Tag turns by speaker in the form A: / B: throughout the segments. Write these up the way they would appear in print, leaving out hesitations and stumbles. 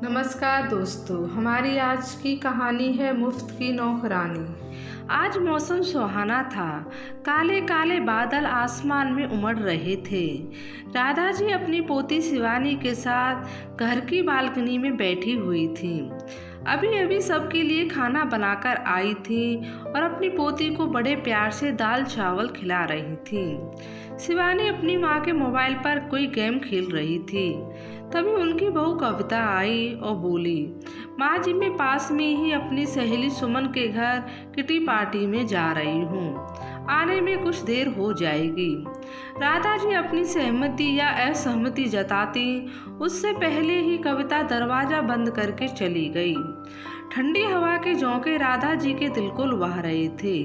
A: नमस्कार दोस्तों, हमारी आज की कहानी है मुफ्त की नौकरानी। आज मौसम सुहाना था। काले काले बादल आसमान में उमड़ रहे थे। राधा जी अपनी पोती शिवानी के साथ घर की बालकनी में बैठी हुई थी। अभी अभी सबके लिए खाना बनाकर आई थी और अपनी पोती को बड़े प्यार से दाल चावल खिला रही थी। शिवानी अपनी माँ के मोबाइल पर कोई गेम खेल रही थी। तभी उनकी बहू कविता आई और बोली, माँ जी मैं पास में ही अपनी सहेली सुमन के घर किटी पार्टी में जा रही हूँ, आने में कुछ देर हो जाएगी। राधा जी अपनी सहमति या असहमति जताती उससे पहले ही कविता दरवाजा बंद करके चली गई। ठंडी हवा के झोंके राधा जी के दिल को लुभा रहे थे।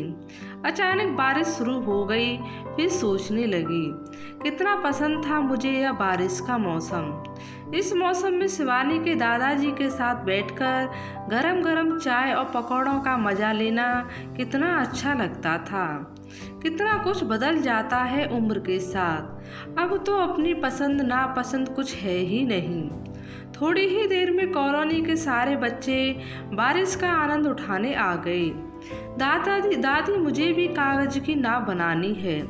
A: अचानक बारिश शुरू हो गई। फिर सोचने लगी, कितना पसंद था मुझे यह बारिश का मौसम। इस मौसम में शिवानी के दादाजी के साथ बैठकर गरम गरम चाय और पकौड़ों का मजा लेना कितना अच्छा लगता था। कितना कुछ बदल जाता है उम्र के साथ। अब तो अपनी पसंद नापसंद कुछ है ही नहीं। थोड़ी ही देर में कॉलोनी के सारे बच्चे बारिश का आनंद उठाने आ गए। दादी मुझे भी कागज की नाव बनानी है।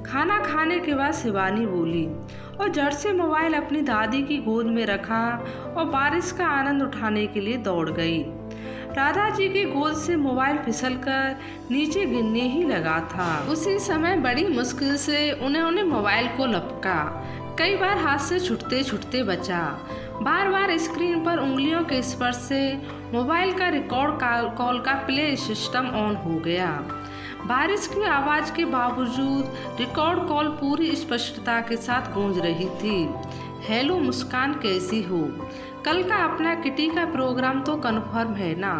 A: खाना खाने के बाद शिवानी बोली और झट से मोबाइल अपनी दादी की गोद में रखा और बारिश का आनंद उठाने के लिए दौड़ गई। राधा जी की गोद से मोबाइल फिसलकर नीचे गिरने ही लगा था। उसी समय बड़ी मुश्किल से उन्होंने मोबाइल को लपका। कई बार हाथ से छूटते छूटते बचा। बार बार स्क्रीन पर उंगलियों के स्पर्श से मोबाइल का रिकॉर्ड कॉल का प्ले सिस्टम ऑन हो गया। बारिश की आवाज़ के बावजूद रिकॉर्ड कॉल पूरी स्पष्टता के साथ गूंज रही थी। हेलो मुस्कान, कैसी हो? कल का अपना किटी का प्रोग्राम तो कन्फर्म है ना?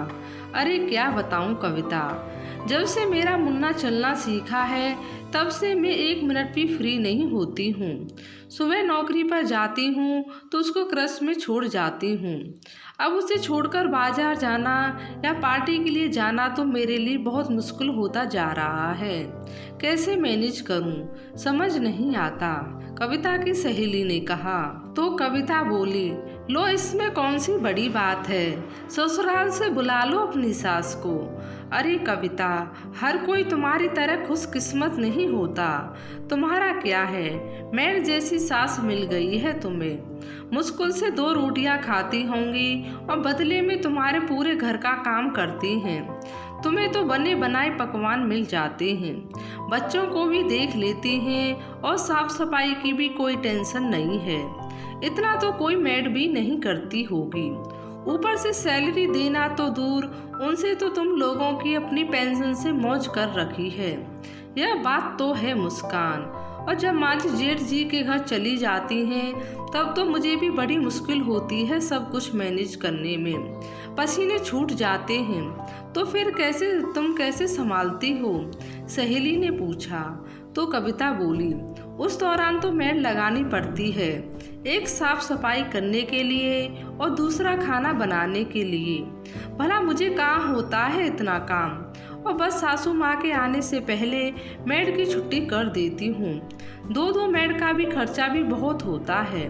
A: अरे क्या बताऊं कविता, जब से मेरा मुन्ना चलना सीखा है तब से मैं 1 मिनट भी फ्री नहीं होती हूँ। सुबह नौकरी पर जाती हूँ तो उसको क्रश में छोड़ जाती हूँ। अब उसे छोड़कर बाजार जाना या पार्टी के लिए जाना तो मेरे लिए बहुत मुश्किल होता जा रहा है। कैसे मैनेज करूँ समझ नहीं आता, कविता की सहेली ने कहा। तो कविता बोली, लो इसमें कौन सी बड़ी बात है, ससुराल से बुला लो अपनी सास को। अरे कविता, हर कोई तुम्हारी तरह खुशकिस्मत नहीं होता। तुम्हारा क्या है, मेड जैसी सास मिल गई है तुम्हें। मुश्किल से 2 रोटियां खाती होंगी और बदले में तुम्हारे पूरे घर का काम करती हैं। तुम्हें तो बने बनाए पकवान मिल जाते हैं, बच्चों को भी देख लेती हैं और साफ सफाई की भी कोई टेंशन नहीं है। इतना तो कोई मेड भी नहीं करती होगी। ऊपर से सैलरी देना तो दूर, उनसे तो तुम लोगों की अपनी पेंशन से मौज कर रखी है। यह बात तो है मुस्कान। और जब माँ जी जेठ जी के घर चली जाती हैं तब तो मुझे भी बड़ी मुश्किल होती है सब कुछ मैनेज करने में। पसीने छूट जाते हैं। तो फिर तुम कैसे संभालती हो? सहेली ने पूछा। तो कविता बोली, उस दौरान तो मेड लगानी पड़ती है, एक साफ सफाई करने के लिए और दूसरा खाना बनाने के लिए। भला मुझे कहाँ होता है इतना काम, और बस सासू माँ के आने से पहले मेड की छुट्टी कर देती हूँ। 2 मेड का भी खर्चा भी बहुत होता है।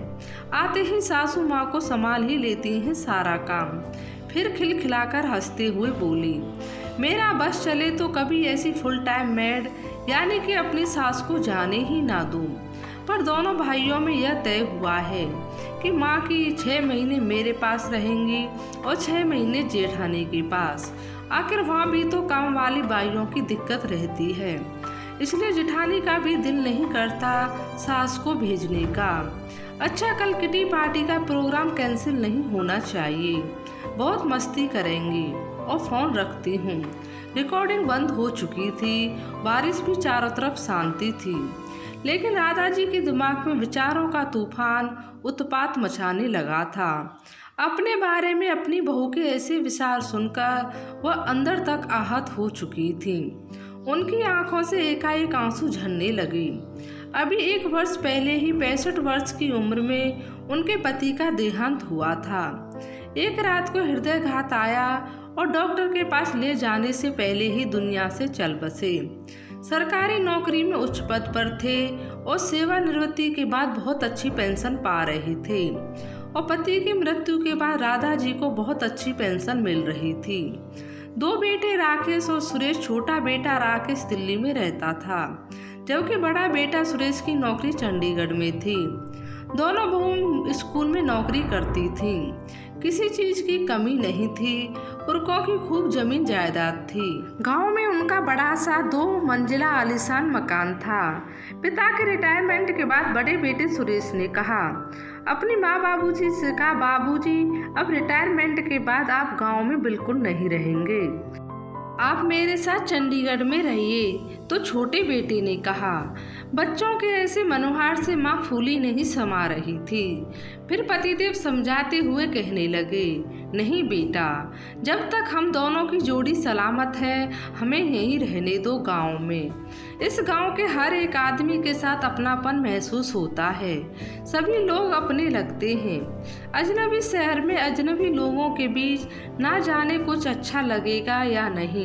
A: आते ही सासू माँ को संभाल ही लेती हैं सारा काम। फिर खिलखिलाकर हंसते हुए बोली, मेरा बस चले तो कभी ऐसी फुल टाइम मेड यानी कि अपनी सास को जाने ही ना दूँ। पर दोनों भाइयों में यह तय हुआ है कि माँ की 6 महीने मेरे पास रहेंगी और 6 महीने जेठानी के पास। आखिर वहाँ भी तो काम वाली बाइयों की दिक्कत रहती है, इसलिए जेठानी का भी दिल नहीं करता सास को भेजने का। अच्छा, कल किटी पार्टी का प्रोग्राम कैंसिल नहीं होना चाहिए, बहुत मस्ती करेंगी। और फ़ोन रखती हूँ। रिकॉर्डिंग बंद हो चुकी थी। बारिश भी चारों तरफ शांति थी, लेकिन राधा जी के दिमाग में विचारों का तूफान उत्पात मचाने लगा था। अपने बारे में अपनी बहू के ऐसे विचार सुनकर वह अंदर तक आहत हो चुकी थी। उनकी आंखों से एकाएक आंसू झरने लगे। अभी 1 वर्ष पहले ही 65 वर्ष की उम्र में उनके पति का देहांत हुआ था। एक रात को हृदयघात आया और डॉक्टर के पास ले जाने से पहले ही दुनिया से चल बसे। सरकारी नौकरी में उच्च पद पर थे और सेवानिवृत्ति के बाद बहुत अच्छी पेंशन पा रहे थे और पति की मृत्यु के बाद राधा जी को बहुत अच्छी पेंशन मिल रही थी। 2 बेटे राकेश और सुरेश। छोटा बेटा राकेश दिल्ली में रहता था, जबकि बड़ा बेटा सुरेश की नौकरी चंडीगढ़ में थी। दोनों बहू स्कूल में नौकरी करती थीं। किसी चीज की कमी नहीं थी। पुरखों की खूब जमीन जायदाद थी। गांव में उनका बड़ा सा 2 मंजिला आलीशान मकान था। पिता के रिटायरमेंट के बाद बड़े बेटे सुरेश ने कहा, अपनी माँ बाबूजी से कहा, बाबूजी अब रिटायरमेंट के बाद आप गांव में बिल्कुल नहीं रहेंगे, आप मेरे साथ चंडीगढ़ में रहिए। तो छोटे बेटे ने कहा। बच्चों के ऐसे मनोहार से माँ फूली नहीं समा रही थी। फिर पतिदेव समझाते हुए कहने लगे, नहीं बेटा, जब तक हम दोनों की जोड़ी सलामत है हमें यहीं रहने दो गांव में। इस गांव के हर एक आदमी के साथ अपनापन महसूस होता है, सभी लोग अपने लगते हैं। अजनबी शहर में अजनबी लोगों के बीच ना जाने कुछ अच्छा लगेगा या नहीं।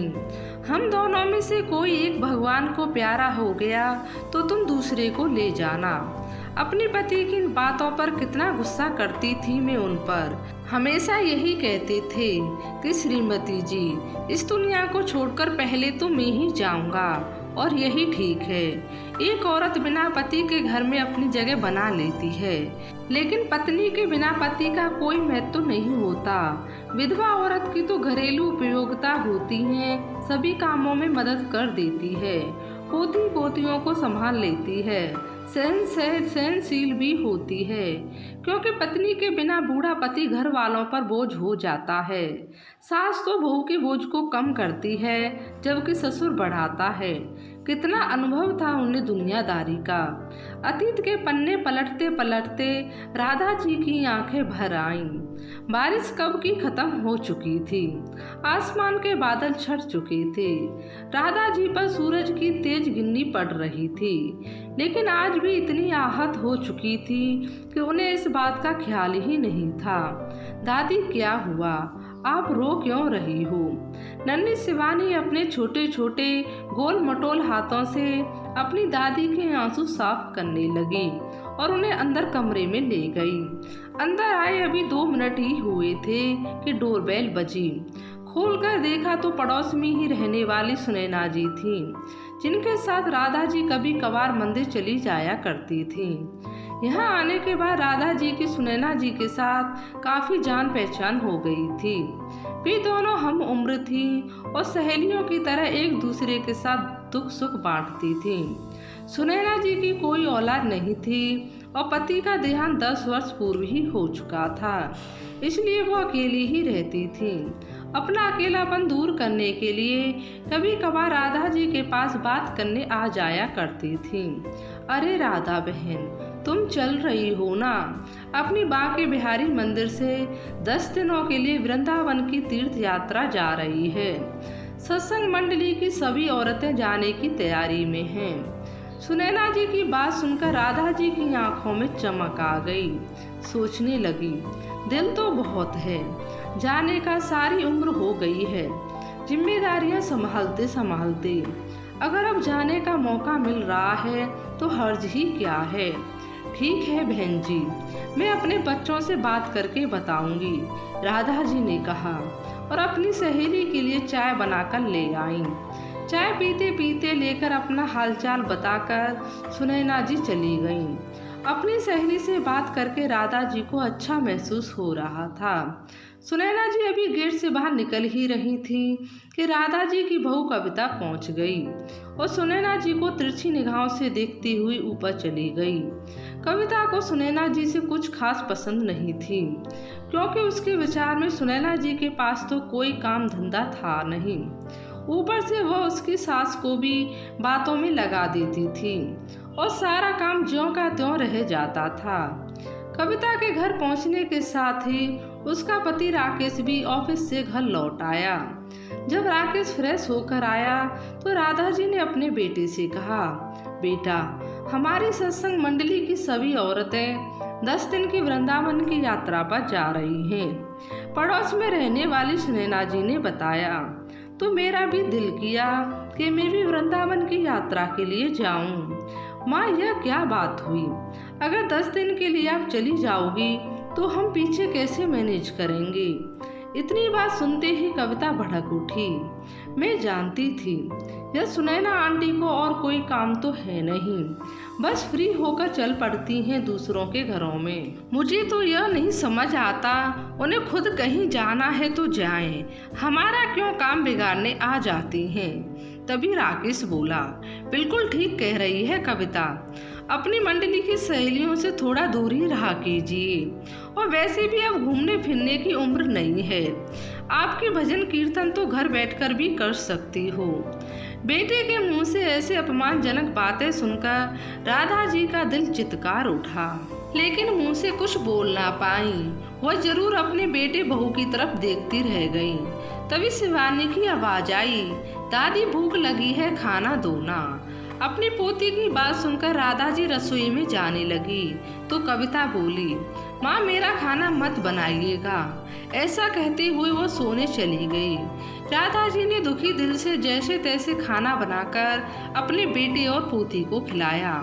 A: हम दोनों में से कोई एक भगवान को प्यारा हो गया तो तुम दूसरे को ले जाना। अपनी पति की इन बातों पर कितना गुस्सा करती थी मैं उन पर। हमेशा यही कहते थे कि श्रीमती जी, इस दुनिया को छोड़कर पहले तो मैं ही जाऊंगा और यही ठीक है। एक औरत बिना पति के घर में अपनी जगह बना लेती है, लेकिन पत्नी के बिना पति का कोई महत्व नहीं होता। विधवा औरत की तो घरेलू उपयोगिता होती है, सभी कामों में मदद कर देती है, पोती पोतियों को संभाल लेती है, सहनशील भी होती है, क्योंकि पत्नी के बिना बूढ़ा पति घर वालों पर बोझ हो जाता है। सास तो बहू के बोझ को कम करती है, जबकि ससुर बढ़ाता है। कितना अनुभव था उन्हें दुनियादारी का। अतीत के पन्ने पलटते पलटते राधा जी की आंखें भर आईं। बारिश कब की खत्म हो चुकी थी, आसमान के बादल छट चुके थे, राधा जी पर सूरज की तेज गिन्नी पड़ रही थी, लेकिन आज भी इतनी आहत हो चुकी थी कि उन्हें इस बात का ख्याल ही नहीं था। दादी, क्या हुआ? आप रो क्यों रही हो? नन्ही शिवानी अपने छोटे छोटे गोल मटोल हाथों से अपनी दादी के आंसू साफ करने लगी और उन्हें अंदर कमरे में ले गई। अंदर आए अभी 2 मिनट ही हुए थे कि डोरबेल बजी। खोलकर देखा तो पड़ोस में ही रहने वाली सुनैना जी थी, जिनके साथ राधा जी कभी कभार मंदिर चली जाया करती थी। यहाँ आने के बाद राधा जी की सुनैना जी के साथ काफी जान पहचान हो गई थी। वे दोनों हम उम्र थी और सहेलियों की तरह एक दूसरे के साथ दुख सुख बांटती थी। सुनैना जी की कोई औलाद नहीं थी और पति का देहांत 10 वर्ष पूर्व ही हो चुका था, इसलिए वो अकेली ही रहती थी। अपना अकेलापन दूर करने के लिए कभी कभार राधा जी के पास बात करने आ जाया करती थी। अरे राधा बहन, तुम चल रही हो ना? अपनी बांके बिहारी मंदिर से 10 दिनों के लिए वृंदावन की तीर्थ यात्रा जा रही है। सत्संग मंडली की सभी औरतें जाने की तैयारी में हैं। सुनैना जी की बात सुनकर राधा जी की आंखों में चमक आ गई। सोचने लगी, दिल तो बहुत है, जाने का सारी उम्र हो गई है, जिम्मेदारियां संभालते संभालते। अगर अब जाने का मौका मिल रहा है तो हर्ज ही क्या है। ठीक है बहन जी, मैं अपने बच्चों से बात करके बताऊंगी, राधा जी ने कहा और अपनी सहेली के लिए चाय बनाकर ले आईं। चाय पीते पीते लेकर अपना हालचाल बताकर सुनैना जी चली गईं। अपनी सहेली से बात करके राधा जी को अच्छा महसूस हो रहा था। सुनैना जी अभी गेट से बाहर निकल ही रही थी कि राधा जी की बहू कविता पहुंच गई और सुनैना जी को तिरछी निगाहों से देखती हुई ऊपर चली गई। कविता को सुनैना जी से कुछ खास पसंद नहीं थी, क्योंकि उसके विचार में सुनैना जी के पास तो कोई काम धंधा था नहीं। ऊपर से वह उसकी सास को भी बातों में लगा देती थी और सारा काम ज्यों का त्यों रह जाता था। कविता के घर पहुंचने के साथ ही उसका पति राकेश भी ऑफिस से घर लौट आया। जब राकेश फ्रेश होकर आया तो राधा जी ने अपने बेटे से कहा, बेटा, हमारी सत्संग मंडली की सभी औरतें 10 दिन की वृंदावन की यात्रा पर जा रही हैं। पड़ोस में रहने वाली सुनैना जी ने बताया तो मेरा भी दिल किया कि मैं भी वृंदावन की यात्रा के लिए जाऊं। माँ, यह क्या बात हुई? अगर 10 दिन के लिए आप चली जाओगी तो हम पीछे कैसे मैनेज करेंगे। इतनी बात सुनते ही कविता भड़क उठी। मैं जानती थी यह सुनैना आंटी को और कोई काम तो है नहीं, बस फ्री होकर चल पड़ती हैं दूसरों के घरों में। मुझे तो यह नहीं समझ आता, उन्हें खुद कहीं जाना है तो जाएं, हमारा क्यों काम बिगाड़ने आ जाती हैं। तभी राकेश बोला, बिल्कुल ठीक कह रही है कविता, अपनी मंडली की सहेलियों से थोड़ा दूर ही रहा कीजिए, और वैसे भी अब घूमने फिरने की उम्र नहीं है। आपके भजन कीर्तन तो घर बैठकर भी कर सकती हो। बेटे के मुंह से ऐसे अपमानजनक बातें सुनकर राधा जी का दिल चित्कार उठा, लेकिन मुंह से कुछ बोल ना पाई। वह जरूर अपने बेटे बहू की तरफ देखती रह गई। तभी शिवानी की आवाज आई, दादी भूख लगी है, खाना दो ना। अपनी पोती की बात सुनकर राधा जी रसोई में जाने लगी तो कविता बोली, माँ मेरा खाना मत बनाइएगा। ऐसा कहते हुए वो सोने चली गई। राधा जी ने दुखी दिल से जैसे तैसे खाना बनाकर अपने बेटे और पोती को खिलाया,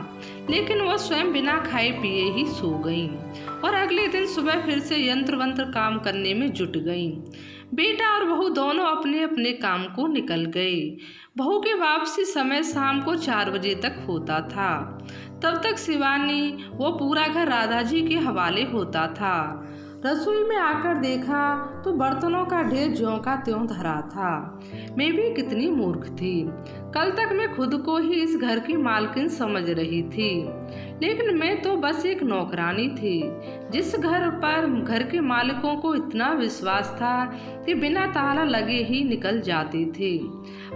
A: लेकिन वह स्वयं बिना खाए पिए ही सो गई और अगले दिन सुबह फिर से यंत्र वंत्र काम करने में जुट गई। बेटा और बहू दोनों अपने अपने काम को निकल गए। बहू के वापसी समय शाम को 4 बजे तक होता था। तब तक शिवानी वो पूरा घर राधा जी के हवाले होता था। रसोई में आकर देखा तो बर्तनों का ढेर ज्यों का त्यों धरा था। मैं भी कितनी मूर्ख थी, कल तक मैं खुद को ही इस घर की मालकिन समझ रही थी, लेकिन मैं तो बस एक नौकरानी थी। जिस घर पर घर के मालिकों को इतना विश्वास था कि बिना ताला लगे ही निकल जाती थी।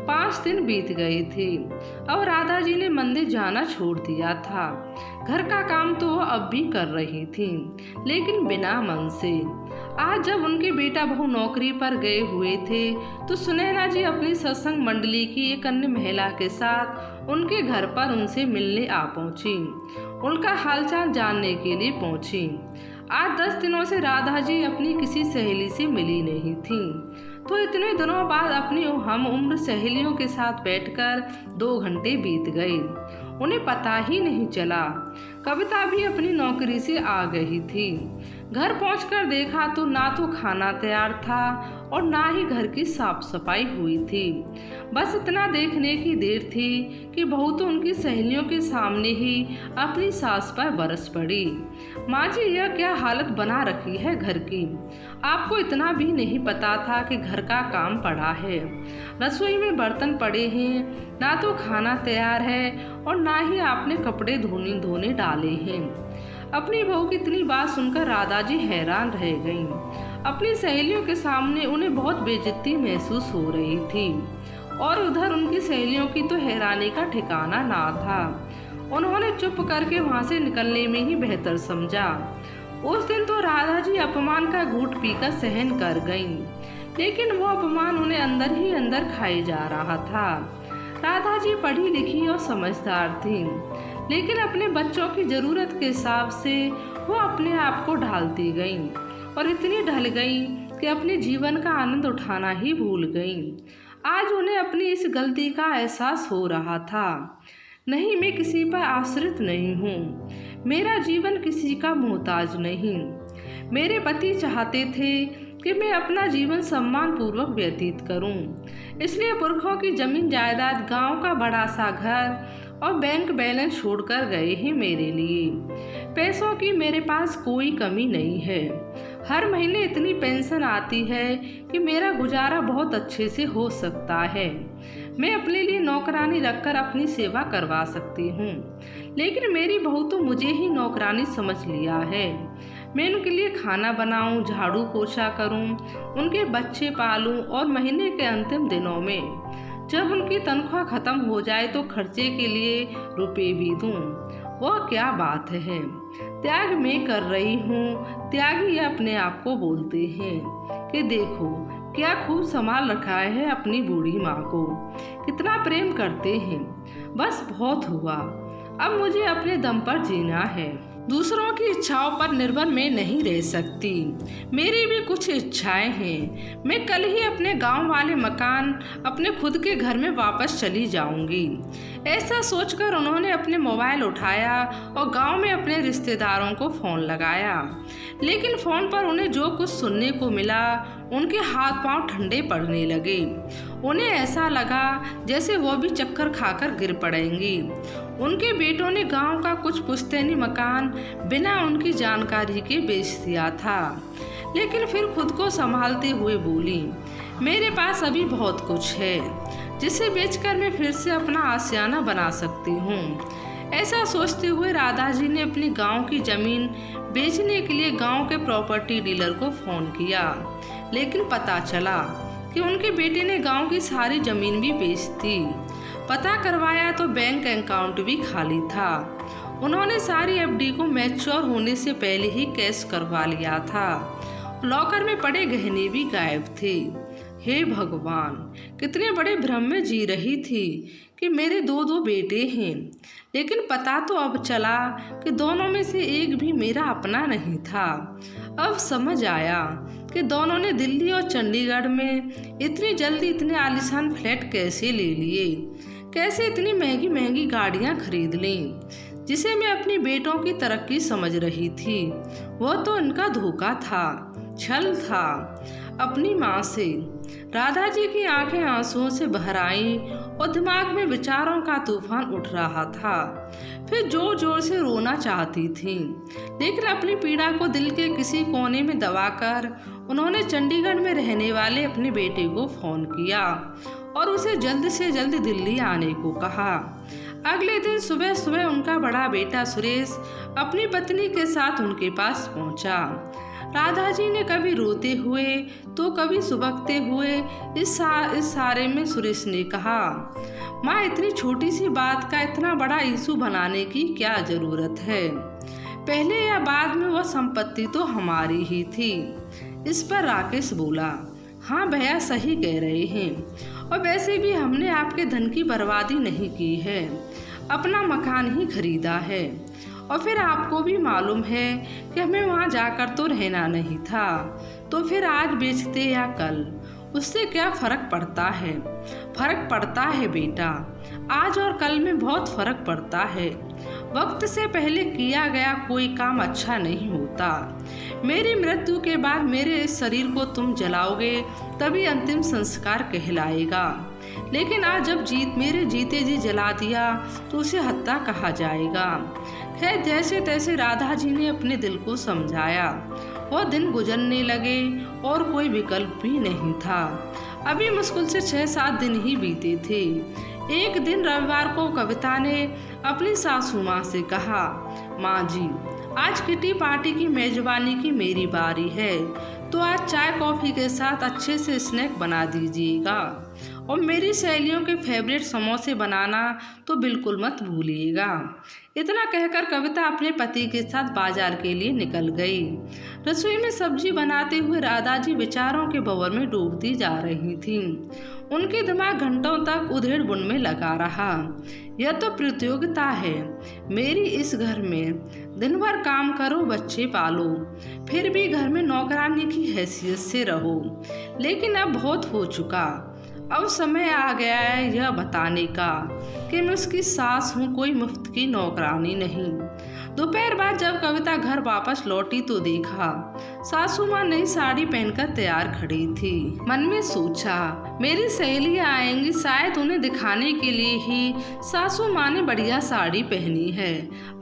A: 5 दिन बीत गए थे और राधा जी ने मंदिर जाना छोड़ दिया था। घर का काम तो वो अब भी कर रही थी, लेकिन बिना मन से। आज जब उनके बेटा बहू नौकरी पर गए हुए थे तो सुनैना जी अपनी सत्संग मंडली की एक अन्य महिला के साथ उनके घर पर उनसे मिलने आ पहुंची, उनका हालचाल जानने के लिए पहुंची। आज 10 दिनों से राधा जी अपनी किसी सहेली से मिली नहीं थी, तो इतने दिनों बाद अपनी हम उम्र सहेलियों के साथ बैठकर 2 घंटे बीत गए, उन्हें पता ही नहीं चला। कविता भी अपनी नौकरी से आ गई थी। घर पहुंचकर देखा तो ना तो खाना तैयार था और ना ही घर की साफ सफाई हुई थी। बस इतना देखने की देर थी कि बहू तो उनकी सहेलियों के सामने ही अपनी सास पर बरस पड़ी। माँ जी यह क्या हालत बना रखी है घर की, आपको इतना भी नहीं पता था कि घर का काम पड़ा है। रसोई में बर्तन पड़े हैं, ना तो खाना तैयार है और ना ही आपने कपड़े धोने डाले हैं। अपनी बहू की इतनी बात सुनकर राधा जी हैरान रह गईं। अपनी सहेलियों के सामने उन्हें बहुत बेइज्जती महसूस हो रही थी और उधर उनकी सहेलियों की तो हैरानी का ठिकाना ना था। उन्होंने चुप करके वहां से निकलने में ही बेहतर समझा। उस दिन तो राधा जी अपमान का घूंट पीकर सहन कर गईं, लेकिन वो अपमान उन्हें अंदर ही अंदर खाए जा रहा था। राधा जी पढ़ी लिखी और समझदार थी, लेकिन अपने बच्चों की जरूरत के हिसाब से वो अपने आप को ढालती गईं और इतनी ढल गईं कि अपने जीवन का आनंद उठाना ही भूल गईं। आज उन्हें अपनी इस गलती का एहसास हो रहा था। नहीं, मैं किसी पर आश्रित नहीं हूँ, मेरा जीवन किसी का मोहताज नहीं। मेरे पति चाहते थे कि मैं अपना जीवन सम्मान पूर्वक व्यतीत करूं, इसलिए पुरखों की जमीन जायदाद, गांव का बड़ा सा घर और बैंक बैलेंस छोड़कर गए हैं मेरे लिए। पैसों की मेरे पास कोई कमी नहीं है। हर महीने इतनी पेंशन आती है कि मेरा गुजारा बहुत अच्छे से हो सकता है। मैं अपने लिए नौकरानी रखकर अपनी सेवा करवा सकती हूँ, लेकिन मेरी बहू तो मुझे ही नौकरानी समझ लिया है। मैं उनके लिए खाना बनाऊं, झाड़ू पोछा करूं, उनके बच्चे पालूं और महीने के अंतिम दिनों में जब उनकी तनख्वाह खत्म हो जाए तो खर्चे के लिए रुपए भी दूं। वह क्या बात है, त्याग मैं कर रही हूँ, त्यागी अपने आप को बोलते हैं कि देखो क्या खूब संभाल रखा है अपनी बूढ़ी माँ को, कितना प्रेम करते हैं। बस बहुत हुआ, अब मुझे अपने दम पर जीना है। दूसरों की इच्छाओं पर निर्भर मैं नहीं रह सकती। मेरी भी कुछ इच्छाएं हैं। मैं कल ही अपने गांव वाले मकान, अपने खुद के घर में वापस चली जाऊंगी। ऐसा सोचकर उन्होंने अपने मोबाइल उठाया और गांव में अपने रिश्तेदारों को फ़ोन लगाया। लेकिन फ़ोन पर उन्हें जो कुछ सुनने को मिला, उनके हाथ पांव ठंडे पड़ने लगे। उन्हें ऐसा लगा जैसे वो भी चक्कर खाकर गिर पड़ेंगी। उनके बेटों ने गांव का कुछ पुश्तैनी मकान बिना उनकी जानकारी के बेच दिया था। लेकिन फिर खुद को संभालते हुए बोली, मेरे पास अभी बहुत कुछ है जिसे बेचकर मैं फिर से अपना आशियाना बना सकती हूँ। ऐसा सोचते हुए राधा जी ने अपनी गांव की ज़मीन बेचने के लिए गांव के प्रॉपर्टी डीलर को फ़ोन किया। लेकिन पता चला कि उनके बेटे ने गांव की सारी ज़मीन भी बेच दी। पता करवाया तो बैंक अकाउंट भी खाली था। उन्होंने सारी एफडी को मैच्योर होने से पहले ही कैश करवा लिया था। लॉकर में पड़े गहने भी गायब थे। हे भगवान, कितने बड़े भ्रम में जी रही थी कि मेरे दो बेटे हैं। लेकिन पता तो अब चला कि दोनों में से एक भी मेरा अपना नहीं था। अब समझ आया कि दोनों ने दिल्ली और चंडीगढ़ में इतनी जल्दी इतने आलीशान फ्लैट कैसे ले लिए, कैसे इतनी महंगी महंगी गाड़ियां खरीद लीं, जिसे मैं अपनी बेटों की तरक्की समझ रही थी। वो तो इनका धोखा था, छल था अपनी माँ से। राधा जी की आंखें आंसुओं से भर आईं और दिमाग में विचारों का तूफान उठ रहा था। फिर जोर जोर से रोना चाहती थी, लेकिन अपनी पीड़ा को दिल के किसी कोने में दबाकर उन्होंने चंडीगढ़ में रहने वाले अपने बेटे को फ़ोन किया और उसे जल्द से जल्द दिल्ली आने को कहा। अगले दिन सुबह सुबह उनका बड़ा बेटा सुरेश अपनी पत्नी के साथ उनके पास पहुंचा। राधा जी ने कभी रोते हुए तो कभी सुबकते हुए इस सारे में सुरेश ने कहा, माँ, इतनी छोटी सी बात का इतना बड़ा इशू बनाने की क्या ज़रूरत है? पहले या बाद में वह संपत्ति तो हमारी ही थी। इस पर राकेश बोला, हाँ भैया, सही कह रहे हैं। और वैसे भी हमने आपके धन की बर्बादी नहीं की है, अपना मकान ही खरीदा है। और फिर आपको भी मालूम है कि हमें वहाँ जाकर तो रहना नहीं था, तो फिर आज बेचते या कल, उससे क्या फ़र्क पड़ता है? फ़र्क पड़ता है बेटा, आज और कल में बहुत फ़र्क पड़ता है। वक्त से पहले किया गया कोई काम अच्छा नहीं होता। मेरी मृत्यु के बाद मेरे इस शरीर को तुम जलाओगे तभी अंतिम संस्कार कहलाएगा। लेकिन आज जब मेरे जीते जी जला दिया तो उसे हत्या कहा जाएगा। खैर, जैसे तैसे राधा जी ने अपने दिल को समझाया। वह दिन गुजरने लगे और कोई विकल्प भी नहीं था। अभी मुश्किल से 6-7 दिन ही बीते थे। एक दिन रविवार को कविता ने अपनी सासू माँ से कहा, माँ जी, आज किटी पार्टी की मेजबानी की मेरी बारी है, तो आज चाय कॉफ़ी के साथ अच्छे से स्नैक बना दीजिएगा और मेरी सहेलियों के फेवरेट समोसे बनाना तो बिल्कुल मत भूलिएगा। इतना कहकर कविता अपने पति के साथ बाजार के लिए निकल गई। रसोई में सब्जी बनाते हुए राधा जी विचारों के भंवर में डूबती जा रही थीं। उनके दिमाग घंटों तक उधेड़ बुन में लगा रहा। यह तो प्रतियोगिता है मेरी इस घर में, दिन भर काम करो, बच्चे पालो, फिर भी घर में नौकरानी की हैसियत से रहो। लेकिन अब बहुत हो चुका। अब समय आ गया है यह बताने का कि मैं उसकी सास हूँ, कोई मुफ्त की नौकरानी नहीं। दोपहर बाद जब कविता घर वापस लौटी तो देखा सासू माँ नई साड़ी पहनकर तैयार खड़ी थी। मन में सोचा, मेरी सहेलियाँ आएंगी, शायद उन्हें दिखाने के लिए ही सासू माँ ने बढ़िया साड़ी पहनी है।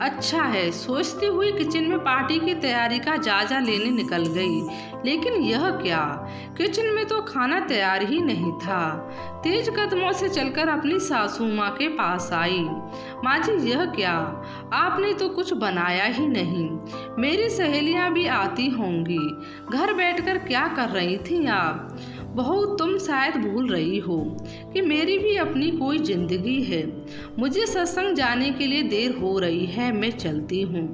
A: अच्छा है, सोचती हुई किचन में पार्टी की तैयारी का जायजा लेने निकल गई। लेकिन यह क्या, किचन में तो खाना तैयार ही नहीं था। तेज कदमों से चलकर अपनी सासू माँ के पास आई। माँ जी, यह क्या, आपने तो कुछ बनाया ही नहीं। मेरी सहेलियाँ भी आती होंगी, घर बैठकर क्या कर रही थी आप? बहू, तुम शायद भूल रही हो कि मेरी भी अपनी कोई जिंदगी है। मुझे सत्संग जाने के लिए देर हो रही है, मैं चलती हूँ।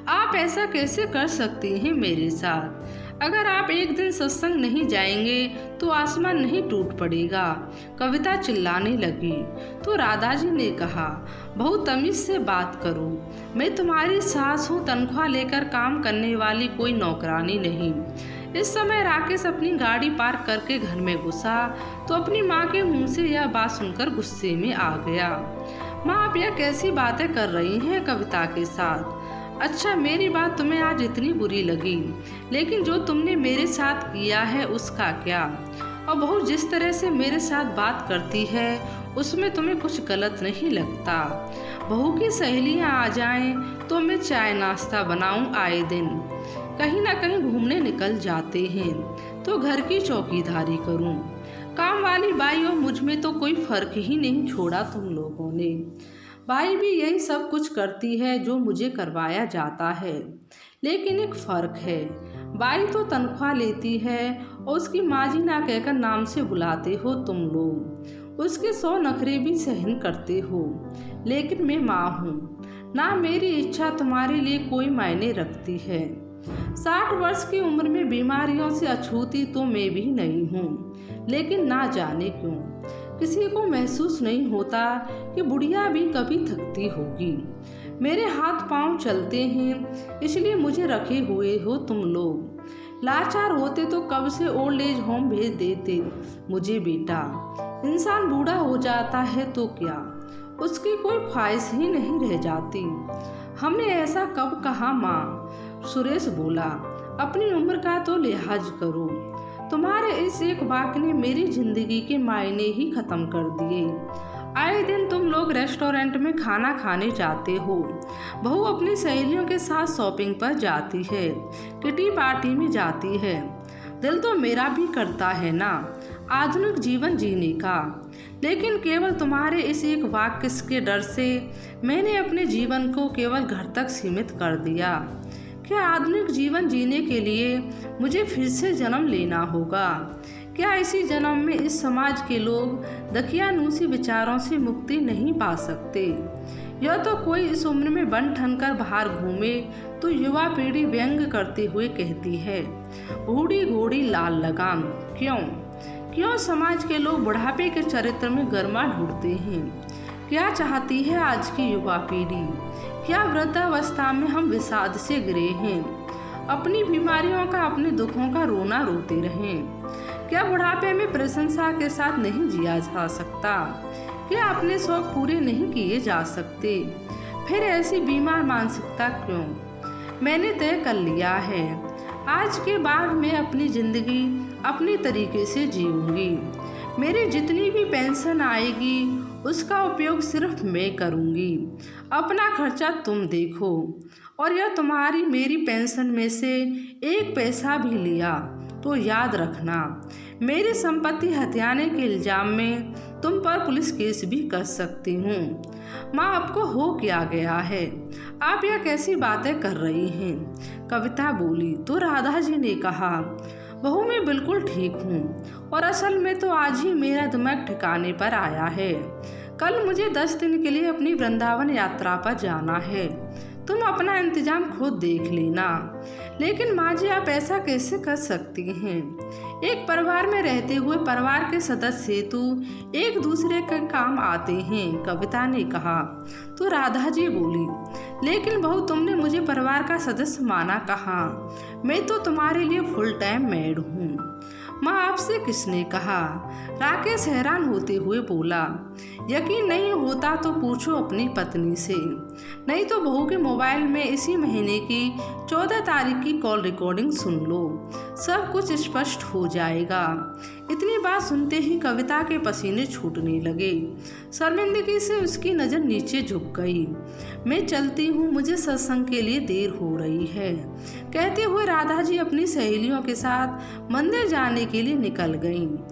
A: आप ऐसा कैसे कर सकती हैं मेरे साथ? अगर आप एक दिन सत्संग नहीं जाएंगे तो आसमान नहीं टूट पड़ेगा। कविता चिल्लाने लगी। तो राधा जी ने कहा, बहुत तमीज से बात करो, मैं तुम्हारी सास हूँ, तनख्वाह लेकर काम करने वाली कोई नौकरानी नहीं। इस समय राकेश अपनी गाड़ी पार्क करके घर में घुसा तो अपनी माँ के मुंह से यह बात सुनकर गुस्से में आ गया। माँ, आप यह कैसी बातें कर रही हैं कविता के साथ? अच्छा, मेरी बात तुम्हें आज इतनी बुरी लगी, लेकिन जो तुमने मेरे साथ किया है उसका क्या? और बहू जिस तरह से मेरे साथ बात करती है उसमें तुम्हें कुछ गलत नहीं लगता? बहू की सहेलियां आ जाएं तो मैं चाय नाश्ता बनाऊं आए दिन, कहीं ना कहीं घूमने निकल जाते हैं तो घर की चौकीदारी करूं। काम वाली बाई और मुझ में तो कोई फर्क ही नहीं छोड़ा तुम लोगों ने। बाई भी यही सब कुछ करती है जो मुझे करवाया जाता है, लेकिन एक फ़र्क है, बाई तो तनख्वाह लेती है और उसकी माँ जी ना कहकर नाम से बुलाते हो तुम लोग, उसके 100 नखरे भी सहन करते हो, लेकिन मैं माँ हूँ ना, मेरी इच्छा तुम्हारे लिए कोई मायने रखती है। 60 वर्ष की उम्र में बीमारियों से अछूती तो मैं भी नहीं हूँ, लेकिन ना जाने क्यों किसी को महसूस नहीं होता कि बुढ़िया भी कभी थकती होगी। मेरे हाथ पांव चलते हैं इसलिए मुझे रखे हुए हो तुम लोग। लाचार होते तो कब से ओल्ड एज होम भेज देते मुझे बेटा। इंसान बूढ़ा हो जाता है तो क्या, उसकी कोई ख्वाहिश ही नहीं रह जाती। हमने ऐसा कब कहा माँ? सुरेश बोला, अपनी उम्र का तो लिहाज करो। तुम्हारे इस एक वाक्य ने मेरी जिंदगी के मायने ही खत्म कर दिए। आए दिन तुम लोग रेस्टोरेंट में खाना खाने जाते हो, बहू अपनी सहेलियों के साथ शॉपिंग पर जाती है, किटी पार्टी में जाती है। दिल तो मेरा भी करता है ना आधुनिक जीवन जीने का, लेकिन केवल तुम्हारे इस एक वाक्य के डर से मैंने अपने जीवन को केवल घर तक सीमित कर दिया। क्या आधुनिक जीवन जीने के लिए मुझे फिर से जन्म लेना होगा? क्या इसी जन्म में इस समाज के लोग दकियानूसी विचारों से मुक्ति नहीं पा सकते? यह तो कोई इस उम्र में बन ठन कर बाहर घूमे तो युवा पीढ़ी व्यंग करते हुए कहती है, बूढ़ी घोड़ी लाल लगाम। क्यों समाज के लोग बुढ़ापे के चरित्र में गर्मा ढूंढते हैं? क्या चाहती है आज की युवा पीढ़ी? क्या वृद्धावस्था में हम विषाद से गिरे हैं, अपनी बीमारियों का, अपने दुखों का रोना रोते रहें? क्या बुढ़ापे में प्रशंसा के साथ नहीं जिया जा सकता? क्या अपने शौक पूरे नहीं किए जा सकते? फिर ऐसी बीमार मानसिकता क्यों? मैंने तय कर लिया है, आज के बाद मैं अपनी जिंदगी अपने तरीके से जीऊंगी। मेरी जितनी भी पेंशन आएगी उसका उपयोग सिर्फ मैं करूंगी, अपना खर्चा तुम देखो। और यह तुम्हारी मेरी पेंशन में से 1 पैसा भी लिया तो याद रखना, मेरी संपत्ति हथियाने के इल्जाम में तुम पर पुलिस केस भी कर सकती हूँ। माँ, आपको हो क्या गया है? आप यह कैसी बातें कर रही हैं? कविता बोली। तो राधा जी ने कहा, बहू मैं बिल्कुल ठीक हूँ, और असल में तो आज ही मेरा दिमाग ठिकाने पर आया है। कल मुझे 10 दिन के लिए अपनी वृंदावन यात्रा पर जाना है, तुम अपना इंतजाम खुद देख लेना। लेकिन माँ जी, आप ऐसा कैसे कर सकती हैं? एक परिवार में रहते हुए परिवार के सदस्य तो एक दूसरे के काम आते हैं, कविता ने कहा। तो राधा जी बोली, लेकिन बहू तुमने मुझे परिवार का सदस्य माना कहाँ? मैं तो तुम्हारे लिए फुल टाइम मेड हूँ। माँ, आपसे किसने कहा? राकेश हैरान होते हुए बोला। यकीन नहीं होता तो पूछो अपनी पत्नी से, नहीं तो बहू के मोबाइल में इसी महीने की 14 तारीख की कॉल रिकॉर्डिंग सुन लो, सब कुछ स्पष्ट हो जाएगा। इतनी बात सुनते ही कविता के पसीने छूटने लगे, शर्मिंदगी से उसकी नज़र नीचे झुक गई। मैं चलती हूँ, मुझे सत्संग के लिए देर हो रही है, कहते हुए राधा जी अपनी सहेलियों के साथ मंदिर जाने के लिए निकल गईं।